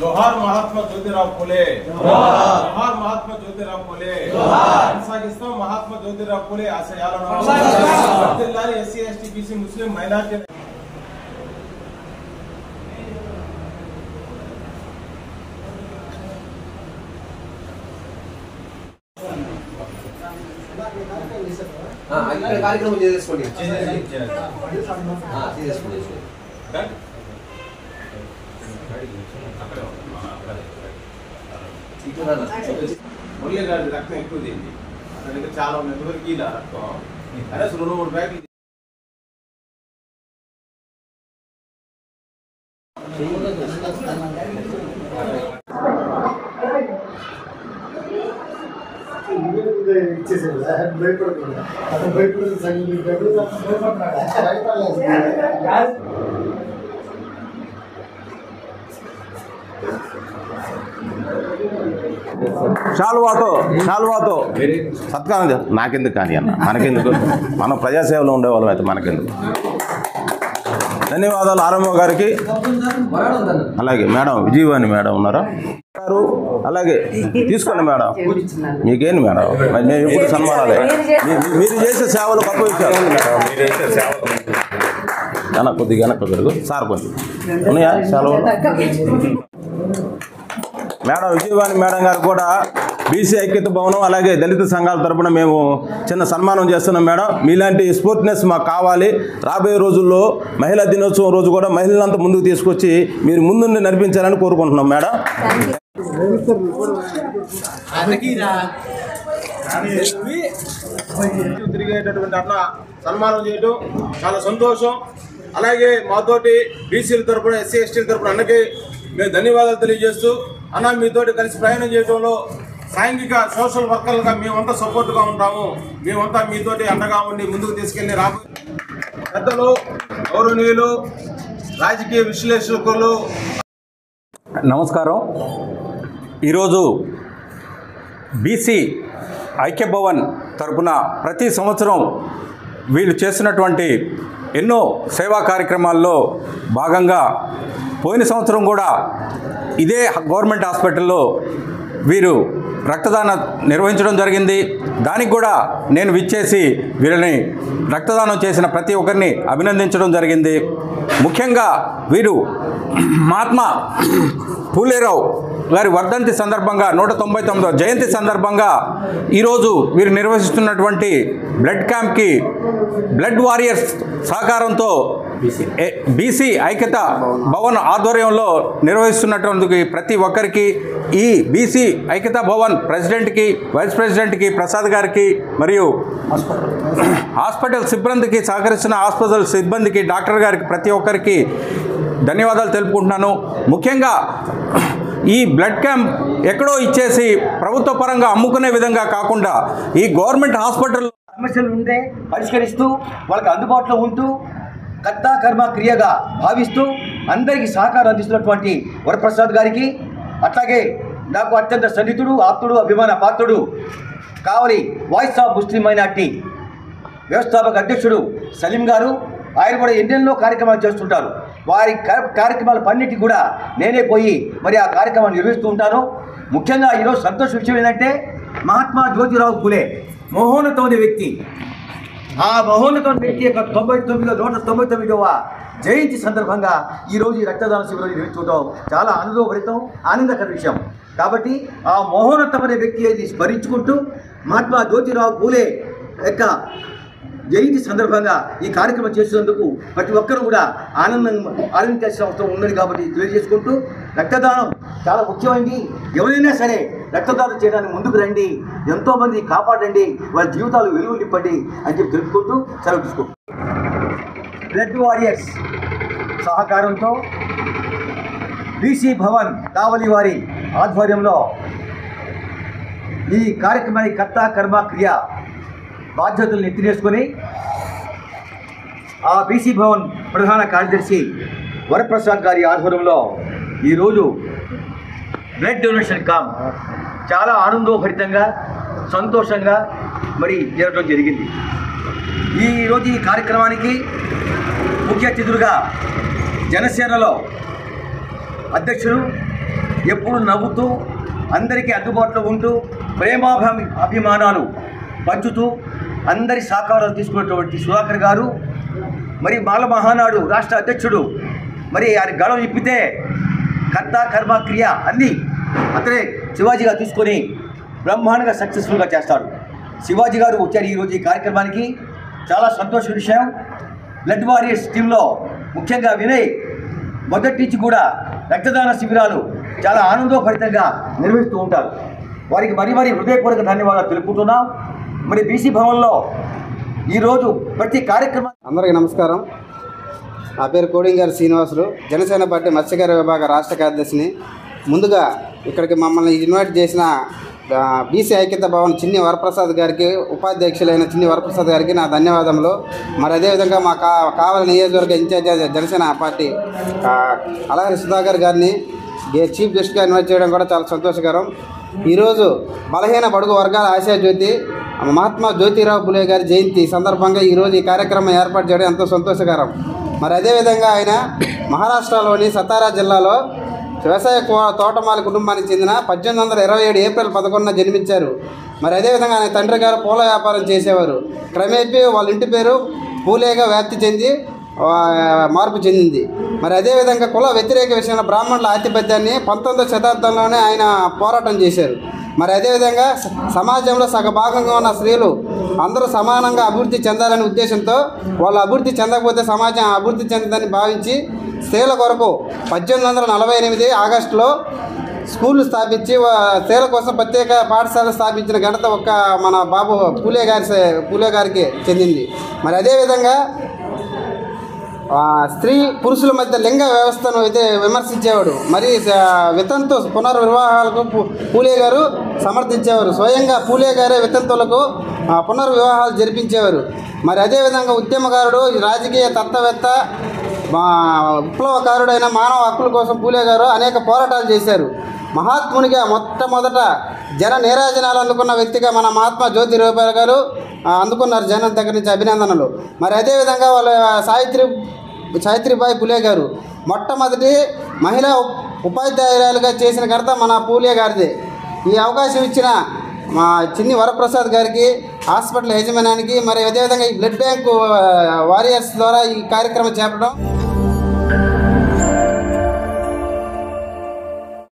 जोहार महात्मा ज्योतिराव फुले, जोहार महात्मा ज्योतिराव फुले, కొనసాగిస్తాం మహాత్మా జ్యోతిరావు ఫులే ఆశయాలను వర్ధిల్లాలి ఎస్సీ ఎస్టీ బీసీ ముస్లిం మైనారిటీ కార్యక్రమం చేసుకోండి మురళి గారి రక్తం ఎక్కువ తింది అతనికి చాలా ఎంతవరకు ఇలా రక్తం అదే 2-3 బ్యాగులు శాల్వాతో సత్కారం నాకెందుకు కానీ అన్న మనకెందుకు మనం ప్రజాసేవలో ఉండేవాళ్ళం అయితే మనకెందుకు. ధన్యవాదాలు ఆర్ఎంఓ గారికి. అలాగే మేడం విజయవాణి మేడం ఉన్నారా గారు, అలాగే తీసుకోండి మేడం. మీకేంటి మేడం, మేము ఎప్పుడు సన్మానాలే. మీరు చేసే సేవలు గొప్ప విషయాలు మేడం. మీరు చేసే సేవలు కొద్దిగా వెనక్కి పెరుగు సార్ కొంచెం ఉన్నాయా సెలవులు. మేడం విజయవాణి మేడం గారు కూడా బీసీ ఐక్యత భవనం అలాగే దళిత సంఘాల తరపున మేము చిన్న సన్మానం చేస్తున్నాం మేడం. మీలాంటి స్పోర్ట్నెస్ మాకు కావాలి. రాబోయే రోజుల్లో మహిళా దినోత్సవం రోజు కూడా మహిళలంతా ముందుకు తీసుకొచ్చి మీరు ముందుండి నడిపించాలని కోరుకుంటున్నాం మేడం. తిరిగేటటువంటి అన్న సన్మానం చేయడం చాలా సంతోషం. అలాగే మాతోటి బీసీల తరపున ఎస్సీ ఎస్టీల తరపున అన్నకి మేము ధన్యవాదాలు తెలియజేస్తూ, అన్న మీతోటి కలిసి ప్రయాణం చేయడంలో సాంఘిక సోషల్ వర్కర్లుగా మేమంతా సపోర్ట్గా ఉంటాము. మేమంతా మీతోటి అండగా ఉండి ముందుకు తీసుకెళ్ళి రాబోయే పెద్దలు గౌరవనీయులు రాజకీయ విశ్లేషకులు నమస్కారం. ఈరోజు బీసీ ఐక్యభవన్ తరపున ప్రతి సంవత్సరం వీళ్ళు చేస్తున్నటువంటి ఎన్నో సేవా కార్యక్రమాల్లో భాగంగా పోయిన సంవత్సరం కూడా ఇదే గవర్నమెంట్ హాస్పిటల్లో వీరు రక్తదానం నిర్వహించడం జరిగింది. దానికి కూడా నేను విచ్చేసి వీళ్ళని రక్తదానం చేసిన ప్రతి ఒక్కరిని అభినందించడం జరిగింది. ముఖ్యంగా వీరు మహాత్మా పూలేరావు గారి వర్ధంతి సందర్భంగా 199వ జయంతి సందర్భంగా ఈరోజు వీరు నిర్వహిస్తున్నటువంటి బ్లడ్ క్యాంప్కి బ్లడ్ వారియర్స్ సహకారంతో బీసీ ఐక్యత భవన్ ఆధ్వర్యంలో నిర్వహిస్తున్నటువంటి ప్రతి ఒక్కరికి ఈ బీసీ ఐక్యత భవన్ ప్రెసిడెంట్కి, వైస్ ప్రెసిడెంట్కి, ప్రసాద్ గారికి మరియు హాస్పిటల్ సిబ్బందికి సహకరిస్తున్న హాస్పిటల్ సిబ్బందికి, డాక్టర్ గారికి ప్రతి ఒక్కరికి ధన్యవాదాలు తెలుపుకుంటున్నాను. ముఖ్యంగా ఈ బ్లడ్ క్యాంప్ ఎక్కడో ఇచ్చేసి ప్రభుత్వ పరంగా అమ్ముకునే విధంగా కాకుండా ఈ గవర్నమెంట్ హాస్పిటల్ సమస్యలు ఉంటే పరిష్కరిస్తూ వాళ్ళకి అందుబాటులో ఉంటూ కర్త కర్మ క్రియగా భావిస్తూ అందరికీ సహకారం అందిస్తున్నటువంటి వరప్రసాద్ గారికి, అట్లాగే నాకు అత్యంత సన్నిహితుడు, ఆప్తుడు, అభిమాన పాత్రుడు కావలి వాయిస్ ఆఫ్ ముస్లిం మైనార్టీ వ్యవస్థాపక అధ్యక్షుడు సలీం గారు, ఆయన కూడా ఎన్నెన్నో కార్యక్రమాలు చేస్తుంటారు. వారి కార్యక్రమాల పన్నిటికి కూడా నేనే పోయి మరి ఆ కార్యక్రమాన్ని నిర్వహిస్తూ ఉంటాను. ముఖ్యంగా ఈరోజు సంతోష విషయం ఏంటంటే మహాత్మా జ్యోతిరావు ఫులే మహోన్నతమైన వ్యక్తి. ఆ మహోన్నతమైన వ్యక్తి యొక్క 199వ జయంతి సందర్భంగా ఈరోజు ఈ రక్తదాన శిబిరం నిర్వహించుకోవడం చాలా అనుభవభరితం, ఆనందకర విషయం. కాబట్టి ఆ మహోన్నతమైన వ్యక్తి అది స్మరించుకుంటూ మహాత్మా జ్యోతిరావు ఫులే యొక్క జయంతి సందర్భంగా ఈ కార్యక్రమం చేసేందుకు ప్రతి ఒక్కరూ కూడా ఆనందించాల్సిన అవసరం ఉన్నది. కాబట్టి తెలియజేసుకుంటూ రక్తదానం చాలా ముఖ్యమైనది. ఎవరైనా సరే రక్తదానం చేయడానికి ముందుకు రండి, ఎంతోమంది కాపాడండి, వాళ్ళ జీవితాలు వెలుగు నింపండి అని చెప్పి తెలుపుకుంటూ సెలవు తీసుకుంటాం. బ్లడ్ వారియర్స్ సహకారంతో బీసీ భవన్ కావలి వారి ఆధ్వర్యంలో ఈ కార్యక్రమానికి కర్త కర్మ క్రియ బాధ్యతలను ఎత్తినేసుకొని ఆ బీసీ భవన్ ప్రధాన కార్యదర్శి వరప్రసాద్ గారి ఆధ్వర్యంలో ఈరోజు బ్లడ్ డొనేషన్ క్యాంప్ చాలా ఆనందోభరితంగా సంతోషంగా మరి జరగడం జరిగింది. ఈరోజు ఈ కార్యక్రమానికి ముఖ్య అతిథులుగా జనసేనలో అధ్యక్షులు ఎప్పుడు నవ్వుతూ అందరికీ అందుబాటులో ఉంటూ అభిమానాలు పంచుతూ అందరి సహకారాలు తీసుకున్నటువంటి సుధాకర్ గారు, మరి బాల మహానాడు రాష్ట్ర అధ్యక్షుడు, మరి ఆయన గళం ఇప్పితే కర్త కర్మ క్రియ అన్నీ అతనే శివాజీగా తీసుకొని బ్రహ్మాండంగా సక్సెస్ఫుల్గా చేస్తాడు. శివాజీ గారు వచ్చారు ఈరోజు ఈ కార్యక్రమానికి. చాలా సంతోష విషయం. బ్లడ్ వారియర్స్ టీంలో ముఖ్యంగా వినయ్ మొదటి నుంచి కూడా రక్తదాన శిబిరాలు చాలా ఆనందోభరితంగా నిర్వహిస్తూ ఉంటారు. వారికి మరీ హృదయపూర్వక ధన్యవాదాలు తెలుపుతున్నాం. మరి బీసీ భవన్లో ఈరోజు ప్రతి కార్యక్రమం. అందరికీ నమస్కారం. నా పేరు కోడింగారి శ్రీనివాసులు, జనసేన పార్టీ మత్స్యకార విభాగ రాష్ట్ర కార్యదర్శిని. ముందుగా ఇక్కడికి మమ్మల్ని ఇన్వైట్ చేసిన బీసీ ఐక్యత భవన్ చిన్ని వరప్రసాద్ గారికి, ఉపాధ్యక్షులైన చిన్ని వరప్రసాద్ గారికి నా ధన్యవాదములు. మరి అదేవిధంగా మా కావలి నియోజకవర్గ ఇన్ఛార్జ్ జనసేన పార్టీ అలాగే సుధాకర్ గారిని చీఫ్ గెస్ట్గా ఇన్వైట్ చేయడం కూడా చాలా సంతోషకరం. ఈరోజు బలహీన బడుగు వర్గాల ఆశాజ్యోతి మహాత్మా జ్యోతిరావు పులే గారి జయంతి సందర్భంగా ఈరోజు ఈ కార్యక్రమం ఏర్పాటు చేయడం ఎంతో సంతోషకరం. మరి అదేవిధంగా ఆయన మహారాష్ట్రలోని సతారా జిల్లాలో వ్యవసాయ తోటమాలి కుటుంబానికి చెందిన 1827 ఏప్రిల్ 11న జన్మించారు. మరి అదేవిధంగా ఆయన తండ్రి గారు పూల వ్యాపారం చేసేవారు. క్రమేపీ వాళ్ళ ఇంటి పేరు పూలేగా వ్యాప్తి చెంది మార్పు చెందింది. మరి అదేవిధంగా కుల వ్యతిరేక విషయంలో బ్రాహ్మణుల ఆధిపత్యాన్ని 19వ శతాబ్దంలోనే ఆయన పోరాటం చేశారు. మరి అదేవిధంగా సమాజంలో సగభాగంగా ఉన్న స్త్రీలు అందరూ సమానంగా అభివృద్ధి చెందాలనే ఉద్దేశంతో వాళ్ళు అభివృద్ధి చెందకపోతే సమాజం అభివృద్ధి చెందని భావించి స్త్రీల కొరకు 1848 ఆగస్టులో స్కూళ్ళు స్థాపించి స్త్రీల కోసం ప్రత్యేక పాఠశాల స్థాపించిన ఘనత మన బాబు పూలే గారికి చెందింది. మరి అదేవిధంగా స్త్రీ పురుషుల మధ్య లింగ వ్యవస్థను అయితే విమర్శించేవాడు. మరి వితంతు పునర్వివాహాలకు పూలే గారు సమర్థించేవారు. స్వయంగా పూలే గారే వితంతులకు పునర్వివాహాలు జరిపించేవారు. మరి అదేవిధంగా ఉద్యమకారుడు, రాజకీయ తత్వవేత్త, విప్లవకారుడైన మానవ హక్కుల కోసం పూలే గారు అనేక పోరాటాలు చేశారు. మహాత్మునిగా మొట్టమొదట జన నీరాజనాలు అందుకున్న వ్యక్తిగా మన మహాత్మా జ్యోతిరావు గారు అందుకున్నారు జనం దగ్గర నుంచి అభినందనలు. మరి అదేవిధంగా వాళ్ళ సావిత్రిబాయి పూలే గారు మొట్టమొదటి మహిళా ఉపాధ్యాయురాలుగా చేసిన ఘనత మన పూలే గారిదే. ఈ అవకాశం ఇచ్చిన మా చిన్ని వరప్రసాద్ గారికి, హాస్పిటల్ యజమానానికి, మరి అదేవిధంగా ఈ బ్లడ్ బ్యాంకు వారియర్స్ ద్వారా ఈ కార్యక్రమం చేపట్టడం